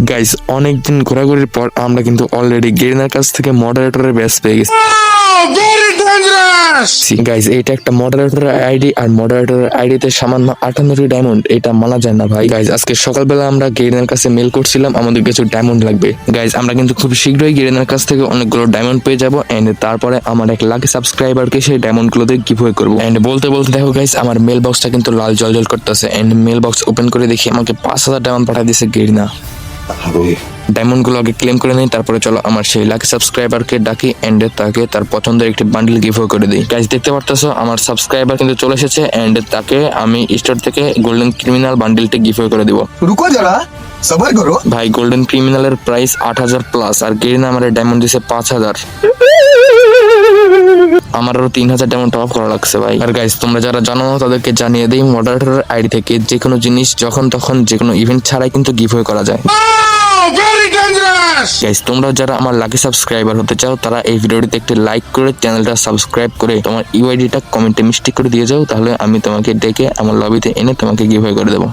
Guys অনেকদিন ঘোরাঘুরির পর আমরা কিন্তু অলরেডি গেরিনার কাছ থেকে মডারেটরের ব্যাচ পেয়ে গেছি। গাইস এটা একটা মডারেটরের আইডি, আর মডারেটরের আইডিতে সামান্য 58টি ডায়মন্ড, এটা মানা যায় না ভাই। গাইস আজকে সকালবেলা আমরা গেরিনার কাছে মেল করছিলাম আমাদের কিছু ডায়মন্ড লাগবে। গাইস আমরা কিন্তু খুব শীঘ্রই গেরিনার কাছ থেকে অনেকগুলো ডায়মন্ড পেয়ে যাবো, এন্ড তারপরে আমার এক লাকি সাবস্ক্রাইবারকে সেই ডায়মন্ড গুলোতে গিভওয়ে করবো। এন্ড বলতে বলতে দেখো গাইস আমার মেল বক্সটা কিন্তু লাল জল করতেছে, এন্ড মেল বক্স ওপেন করে দেখি আমাকে 5000 ডায়মন্ড পাঠিয়ে দিয়েছে গেরিনা। ডায়মন্ড গুলো আগে ক্লেম করে নেই, তারপরে চলো আমার সেই লাকি সাবস্ক্রাইবারকে ডাকি এন্ড তাকে তার পছন্দের একটি বান্ডেল গিভওয়ে করে দিই। গাইস দেখতে পারতেছো আমার সাবস্ক্রাইবার কিন্তু চলে এসেছে, এন্ড তাকে আমি স্টোর থেকে গোল্ডেন ক্রিমিনাল বান্ডেলটি গিভওয়ে করে দিব। रुको जरा सबर करो। ভাই গোল্ডেন ক্রিমিনালের প্রাইস 8000 প্লাস, আর গেরিনা আমার ডায়মন্ড দিছে 5000। আমার আরো 3000 ডায়মন্ড টপ করা লাগছে ভাই। আর গাইস তোমরা যারা জানো না তাদেরকে জানিয়ে দেই, মডারেটরের আইডি থেকে যে কোনো জিনিস যখন তখন যে কোনো ইভেন্ট ছাড়াই কিন্তু গিভওয়ে করা যায়। গাইস তোমরা যারা আমার লাকি সাবস্ক্রাইবার হতে চাও তারা এই ভিডিওটিতে একটি লাইক করে চ্যানেলটা সাবস্ক্রাইব করে তোমার ইউআইডিটা কমেন্টে মিস্টেক করে দিয়ে যাও, তাহলে আমি তোমাকে ডেকে আমার লবিতে এনে তোমাকে গিভওয়ে করে দেবো।